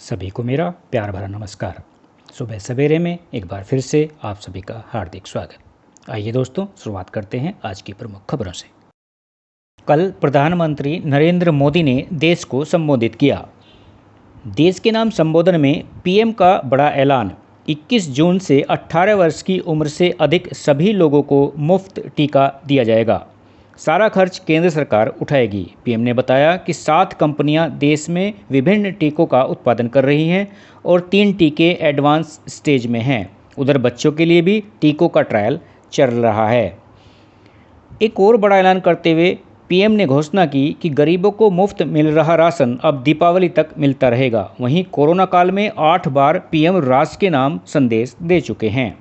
सभी को मेरा प्यार भरा नमस्कार। सुबह सवेरे में एक बार फिर से आप सभी का हार्दिक स्वागत। आइए दोस्तों, शुरुआत करते हैं आज की प्रमुख खबरों से। कल प्रधानमंत्री नरेंद्र मोदी ने देश को संबोधित किया। देश के नाम संबोधन में पीएम का बड़ा ऐलान। 21 जून से 18 वर्ष की उम्र से अधिक सभी लोगों को मुफ्त टीका दिया जाएगा। सारा खर्च केंद्र सरकार उठाएगी। पीएम ने बताया कि 7 कंपनियां देश में विभिन्न टीकों का उत्पादन कर रही हैं और 3 टीके एडवांस स्टेज में हैं। उधर बच्चों के लिए भी टीकों का ट्रायल चल रहा है। एक और बड़ा ऐलान करते हुए पीएम ने घोषणा की कि गरीबों को मुफ्त मिल रहा राशन अब दीपावली तक मिलता रहेगा। वहीं कोरोना काल में 8 बार पीएम राष्ट्र के नाम संदेश दे चुके हैं।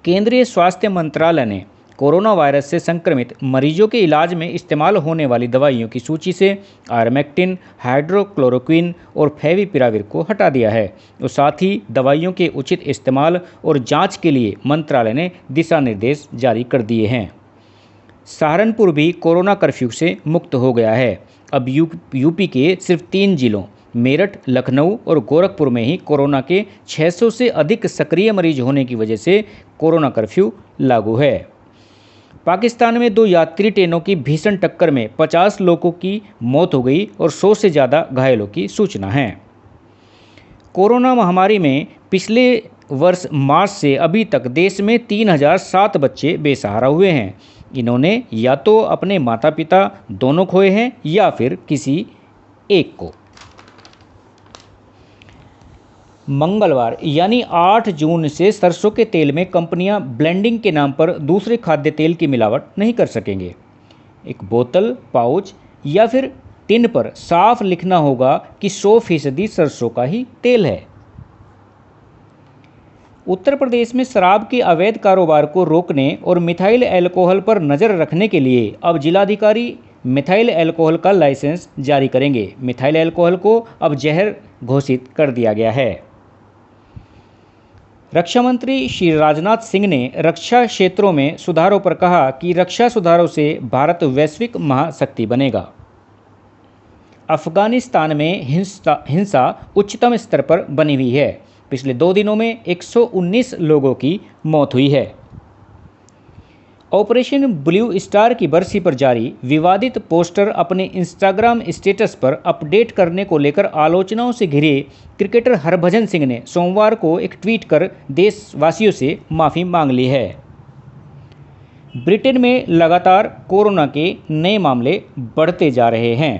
केंद्रीय स्वास्थ्य मंत्रालय ने कोरोना वायरस से संक्रमित मरीजों के इलाज में इस्तेमाल होने वाली दवाइयों की सूची से आयरमेक्टिन, हाइड्रोक्लोरोक्विन और फेविपिराविर को हटा दिया है और साथ ही दवाइयों के उचित इस्तेमाल और जांच के लिए मंत्रालय ने दिशा निर्देश जारी कर दिए हैं। सहारनपुर भी कोरोना कर्फ्यू से मुक्त हो गया है। अब यूपी के सिर्फ 3 जिलों मेरठ, लखनऊ और गोरखपुर में ही कोरोना के 600 से अधिक सक्रिय मरीज होने की वजह से कोरोना कर्फ्यू लागू है। पाकिस्तान में 2 यात्री ट्रेनों की भीषण टक्कर में 50 लोगों की मौत हो गई और 100 से ज़्यादा घायलों की सूचना है। कोरोना महामारी में पिछले वर्ष मार्च से अभी तक देश में 3007 बच्चे बेसहारा हुए हैं। इन्होंने या तो अपने माता पिता दोनों खोए हैं या फिर किसी एक को। मंगलवार यानी 8 जून से सरसों के तेल में कंपनियां ब्लेंडिंग के नाम पर दूसरे खाद्य तेल की मिलावट नहीं कर सकेंगे। एक बोतल, पाउच या फिर टिन पर साफ लिखना होगा कि 100% सरसों का ही तेल है। उत्तर प्रदेश में शराब के अवैध कारोबार को रोकने और मिथाइल अल्कोहल पर नज़र रखने के लिए अब जिलाधिकारी मिथाइल अल्कोहल का लाइसेंस जारी करेंगे। मिथाइल अल्कोहल को अब जहर घोषित कर दिया गया है। रक्षा मंत्री श्री राजनाथ सिंह ने रक्षा क्षेत्रों में सुधारों पर कहा कि रक्षा सुधारों से भारत वैश्विक महाशक्ति बनेगा। अफगानिस्तान में हिंसा उच्चतम स्तर पर बनी हुई है। पिछले 2 दिनों में 119 लोगों की मौत हुई है। ऑपरेशन ब्लू स्टार की बरसी पर जारी विवादित पोस्टर अपने इंस्टाग्राम स्टेटस पर अपडेट करने को लेकर आलोचनाओं से घिरे क्रिकेटर हरभजन सिंह ने सोमवार को एक ट्वीट कर देशवासियों से माफ़ी मांग ली है। ब्रिटेन में लगातार कोरोना के नए मामले बढ़ते जा रहे हैं।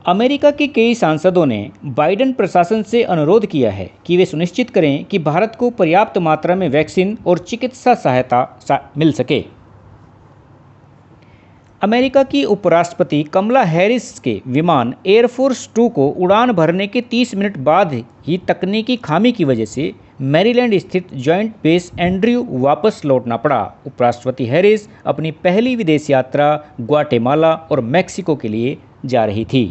अमेरिका के कई सांसदों ने बाइडेन प्रशासन से अनुरोध किया है कि वे सुनिश्चित करें कि भारत को पर्याप्त मात्रा में वैक्सीन और चिकित्सा सहायता मिल सके। अमेरिका की उपराष्ट्रपति कमला हैरिस के विमान एयरफोर्स 2 को उड़ान भरने के 30 मिनट बाद ही तकनीकी खामी की वजह से मैरीलैंड स्थित जॉइंट बेस एंड्रयू वापस लौटना पड़ा। उपराष्ट्रपति हैरिस अपनी पहली विदेश यात्रा ग्वाटेमाला और मैक्सिको के लिए जा रही थी।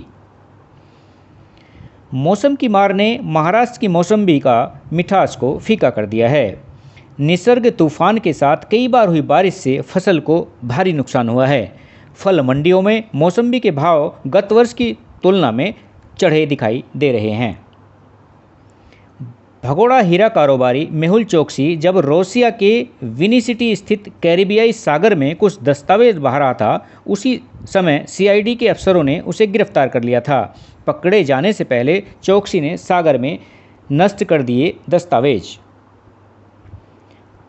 मौसम की मार ने महाराष्ट्र की मौसम्बी का मिठास को फीका कर दिया है। निसर्ग तूफान के साथ कई बार हुई बारिश से फसल को भारी नुकसान हुआ है। फल मंडियों में मौसम्बी के भाव गत वर्ष की तुलना में चढ़े दिखाई दे रहे हैं। भगोड़ा हीरा कारोबारी मेहुल चोकसी जब रूसिया के विनिसिटी स्थित कैरिबियाई सागर में कुछ दस्तावेज बहा रहा था, उसी समय सीआईडी के अफसरों ने उसे गिरफ्तार कर लिया था। पकड़े जाने से पहले चोकसी ने सागर में नष्ट कर दिए दस्तावेज।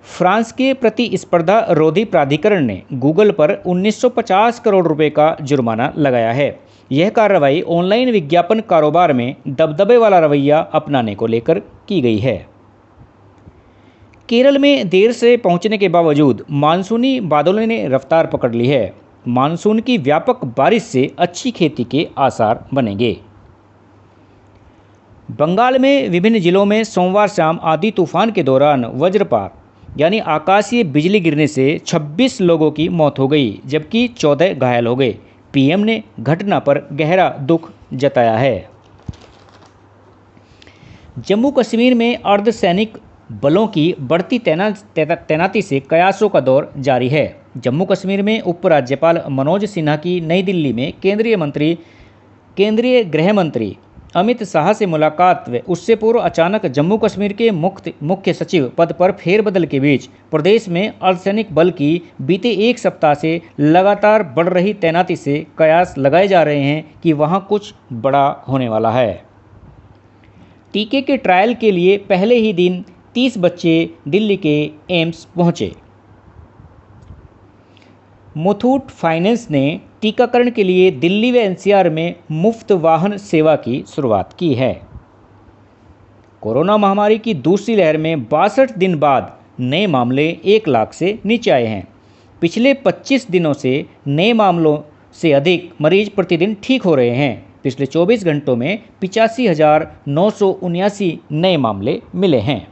फ्रांस के प्रतिस्पर्धा रोधी प्राधिकरण ने गूगल पर 1950 करोड़ रुपए का जुर्माना लगाया है। यह कार्रवाई ऑनलाइन विज्ञापन कारोबार में दबदबे वाला रवैया अपनाने को लेकर की गई है। केरल में देर से पहुंचने के बावजूद मानसूनी बादलों ने रफ्तार पकड़ ली है। मानसून की व्यापक बारिश से अच्छी खेती के आसार बनेंगे। बंगाल में विभिन्न जिलों में सोमवार शाम आंधी तूफान के दौरान वज्रपात यानी आकाशीय बिजली गिरने से 26 लोगों की मौत हो गई, जबकि 14 घायल हो गए। पीएम ने घटना पर गहरा दुख जताया है। जम्मू कश्मीर में अर्धसैनिक बलों की बढ़ती तैनाती से कयासों का दौर जारी है। जम्मू कश्मीर में उपराज्यपाल मनोज सिन्हा की नई दिल्ली में केंद्रीय मंत्री केंद्रीय गृह मंत्री अमित शाह से मुलाकात व उससे पूर्व अचानक जम्मू कश्मीर के मुख्य सचिव पद पर फेरबदल के बीच प्रदेश में अर्धसैनिक बल की बीते एक सप्ताह से लगातार बढ़ रही तैनाती से कयास लगाए जा रहे हैं कि वहां कुछ बड़ा होने वाला है। टीके के ट्रायल के लिए पहले ही दिन 30 बच्चे दिल्ली के एम्स पहुंचे। मुथूट फाइनेंस ने टीकाकरण के लिए दिल्ली व एनसीआर में मुफ्त वाहन सेवा की शुरुआत की है। कोरोना महामारी की दूसरी लहर में 62 दिन बाद नए मामले 1 लाख से नीचे आए हैं। पिछले 25 दिनों से नए मामलों से अधिक मरीज प्रतिदिन ठीक हो रहे हैं। पिछले 24 घंटों में 85,979 नए मामले मिले हैं।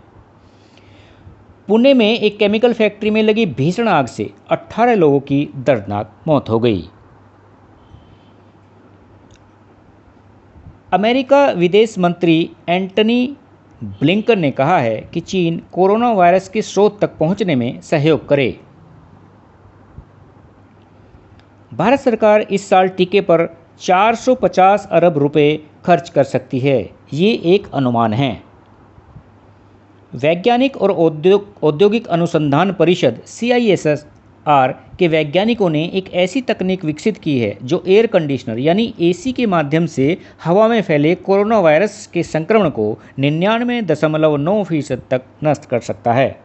पुणे में एक केमिकल फैक्ट्री में लगी भीषण आग से 18 लोगों की दर्दनाक मौत हो गई। अमेरिका विदेश मंत्री एंटनी ब्लिंकन ने कहा है कि चीन कोरोना वायरस के स्रोत तक पहुंचने में सहयोग करे। भारत सरकार इस साल टीके पर 450 अरब रुपए खर्च कर सकती है, ये एक अनुमान है। वैज्ञानिक और औद्योगिक अनुसंधान परिषद CISR के वैज्ञानिकों ने एक ऐसी तकनीक विकसित की है जो एयर कंडीशनर यानी AC के माध्यम से हवा में फैले कोरोना वायरस के संक्रमण को 99.9% तक नष्ट कर सकता है।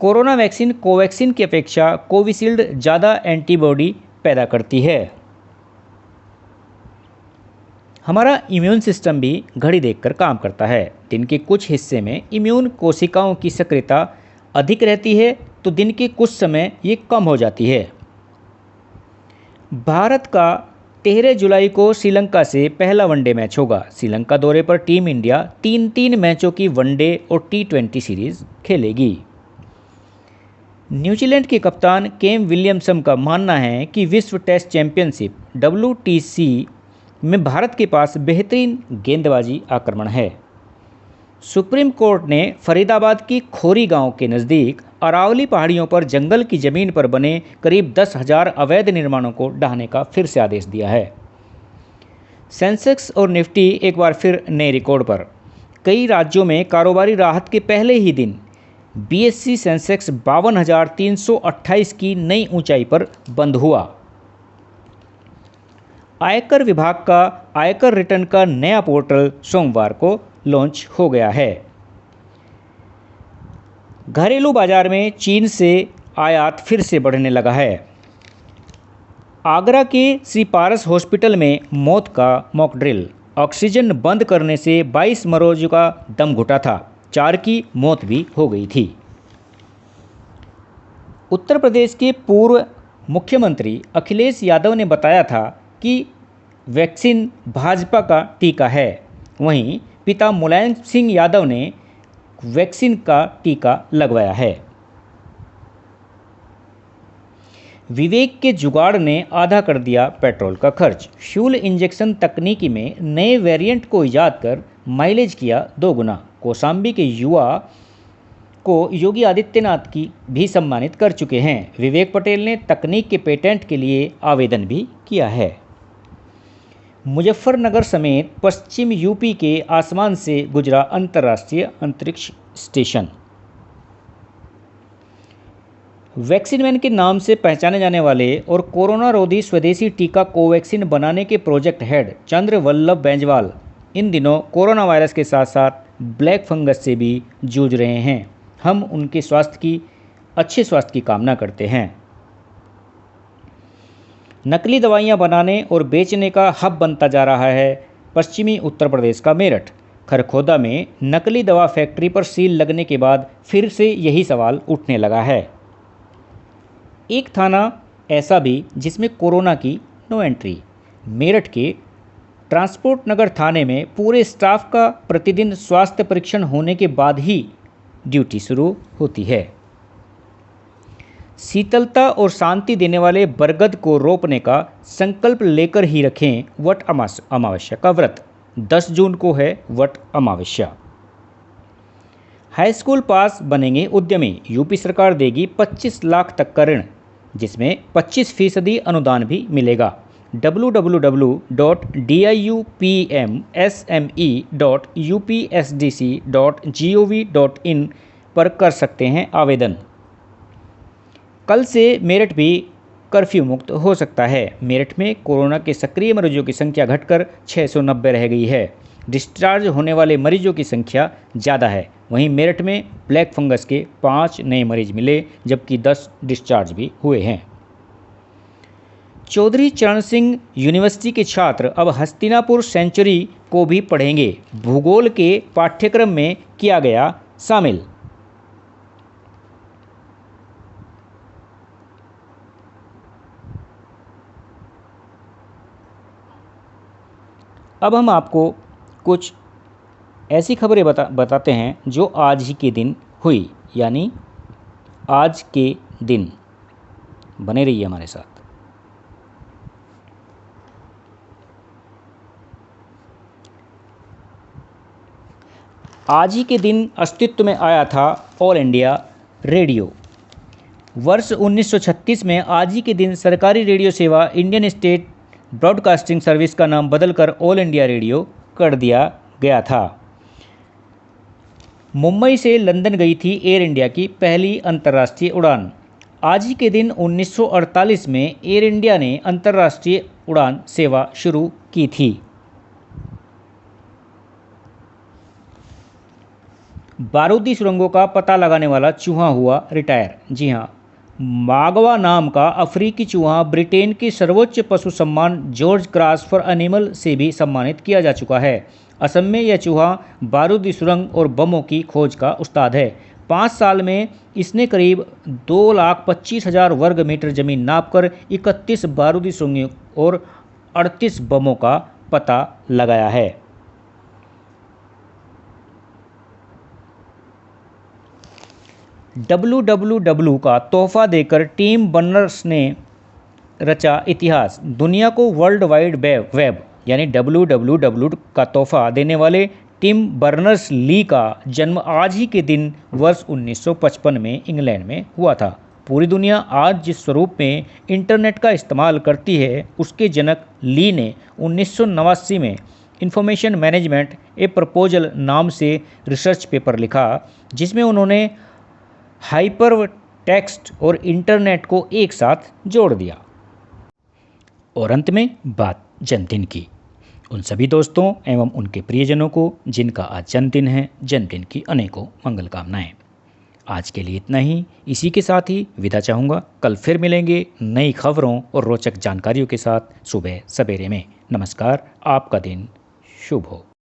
कोरोना वैक्सीन कोवैक्सीन की अपेक्षा कोविशील्ड ज़्यादा एंटीबॉडी पैदा करती है। हमारा इम्यून सिस्टम भी घड़ी देखकर काम करता है। दिन के कुछ हिस्से में इम्यून कोशिकाओं की सक्रियता अधिक रहती है तो दिन के कुछ समय ये कम हो जाती है। भारत का 13 जुलाई को श्रीलंका से पहला वनडे मैच होगा। श्रीलंका दौरे पर टीम इंडिया 3 मैचों की वनडे और T20 सीरीज खेलेगी। न्यूजीलैंड के कप्तान केन विलियमसन का मानना है कि विश्व टेस्ट चैंपियनशिप WTC में भारत के पास बेहतरीन गेंदबाजी आक्रमण है। सुप्रीम कोर्ट ने फरीदाबाद की खोरी गांव के नज़दीक अरावली पहाड़ियों पर जंगल की ज़मीन पर बने करीब 10,000 अवैध निर्माणों को ढहाने का फिर से आदेश दिया है। सेंसेक्स और निफ्टी एक बार फिर नए रिकॉर्ड पर। कई राज्यों में कारोबारी राहत के पहले ही दिन BSE सेंसेक्स 52,328 की नई ऊंचाई पर बंद हुआ। आयकर विभाग का आयकर रिटर्न का नया पोर्टल सोमवार को लॉन्च हो गया है। घरेलू बाजार में चीन से आयात फिर से बढ़ने लगा है। आगरा के श्री पारस हॉस्पिटल में मौत का मॉक ड्रिल। ऑक्सीजन बंद करने से 22 मरीजों का दम घुटा था, 4 की मौत भी हो गई थी। उत्तर प्रदेश के पूर्व मुख्यमंत्री अखिलेश यादव ने बताया था कि वैक्सीन भाजपा का टीका है। वहीं पिता मुलायम सिंह यादव ने वैक्सीन का टीका लगवाया है। विवेक के जुगाड़ ने आधा कर दिया पेट्रोल का खर्च। फ्यूल इंजेक्शन तकनीकी में नए वेरिएंट को ईजाद कर माइलेज किया 2 गुना। कौशाम्बी के युवा को योगी आदित्यनाथ की भी सम्मानित कर चुके हैं। विवेक पटेल ने तकनीक के पेटेंट के लिए आवेदन भी किया है। मुजफ्फरनगर समेत पश्चिम यूपी के आसमान से गुजरा अंतर्राष्ट्रीय अंतरिक्ष स्टेशन। वैक्सीन मैन के नाम से पहचाने जाने वाले और कोरोना रोधी स्वदेशी टीका कोवैक्सीन बनाने के प्रोजेक्ट हेड चंद्र वल्लभ बेंजवाल इन दिनों कोरोना वायरस के साथ साथ ब्लैक फंगस से भी जूझ रहे हैं। हम उनके अच्छे स्वास्थ्य की कामना करते हैं। नकली दवाइयां बनाने और बेचने का हब बनता जा रहा है पश्चिमी उत्तर प्रदेश का मेरठ। खरखोदा में नकली दवा फैक्ट्री पर सील लगने के बाद फिर से यही सवाल उठने लगा है। एक थाना ऐसा भी जिसमें कोरोना की नो एंट्री। मेरठ के ट्रांसपोर्ट नगर थाने में पूरे स्टाफ का प्रतिदिन स्वास्थ्य परीक्षण होने के बाद ही ड्यूटी शुरू होती है। शीतलता और शांति देने वाले बरगद को रोपने का संकल्प लेकर ही रखें वट अमावस्या का व्रत। 10 जून को है वट अमावस्या। हाई स्कूल पास बनेंगे उद्यमी। यूपी सरकार देगी 25 लाख तक का ऋण, जिसमें 25% अनुदान भी मिलेगा। www.diupmsme.upsdc.gov.in पर कर सकते हैं आवेदन। कल से मेरठ भी कर्फ्यू मुक्त हो सकता है। मेरठ में कोरोना के सक्रिय मरीजों की संख्या घटकर 690 रह गई है। डिस्चार्ज होने वाले मरीजों की संख्या ज़्यादा है। वहीं मेरठ में ब्लैक फंगस के 5 नए मरीज मिले, जबकि 10 डिस्चार्ज भी हुए हैं। चौधरी चरण सिंह यूनिवर्सिटी के छात्र अब हस्तिनापुर सेंचुरी को भी पढ़ेंगे। भूगोल के पाठ्यक्रम में किया गया शामिल। अब हम आपको कुछ ऐसी खबरें बताते हैं जो आज ही के दिन हुई, यानी आज के दिन। बने रहिए हमारे साथ। आज ही के दिन अस्तित्व में आया था ऑल इंडिया रेडियो। वर्ष 1936 में आज ही के दिन सरकारी रेडियो सेवा इंडियन स्टेट ब्रॉडकास्टिंग सर्विस का नाम बदलकर ऑल इंडिया रेडियो कर दिया गया था। मुंबई से लंदन गई थी एयर इंडिया की पहली अंतर्राष्ट्रीय उड़ान। आज ही के दिन 1948 में एयर इंडिया ने अंतर्राष्ट्रीय उड़ान सेवा शुरू की थी। बारूदी सुरंगों का पता लगाने वाला चूहा हुआ रिटायर। जी हाँ, मागवा नाम का अफ्रीकी चूहा ब्रिटेन की सर्वोच्च पशु सम्मान जॉर्ज क्रॉस फॉर एनिमल से भी सम्मानित किया जा चुका है। असम में यह चूहा बारूदी सुरंग और बमों की खोज का उस्ताद है। 5 साल में इसने करीब 2,25,000 वर्ग मीटर जमीन नापकर 31 बारूदी सुरंगों और 38 बमों का पता लगाया है। WWW का तोहफा देकर टिम बर्नर्स ने रचा इतिहास। दुनिया को वर्ल्ड वाइड वेब यानी WWW का तोहफा देने वाले टिम बर्नर्स ली का जन्म आज ही के दिन वर्ष 1955 में इंग्लैंड में हुआ था। पूरी दुनिया आज जिस स्वरूप में इंटरनेट का इस्तेमाल करती है, उसके जनक ली ने 1989 में इंफॉर्मेशन मैनेजमेंट ए प्रपोजल नाम से रिसर्च पेपर लिखा, जिसमें उन्होंने हाइपर टेक्स्ट और इंटरनेट को एक साथ जोड़ दिया। और अंत में बात जन्मदिन की। उन सभी दोस्तों एवं उनके प्रियजनों को जिनका आज जन्मदिन है, जन्मदिन की अनेकों मंगल कामनाएं। आज के लिए इतना ही। इसी के साथ ही विदा चाहूँगा। कल फिर मिलेंगे नई खबरों और रोचक जानकारियों के साथ सुबह सवेरे में। नमस्कार। आपका दिन शुभ हो।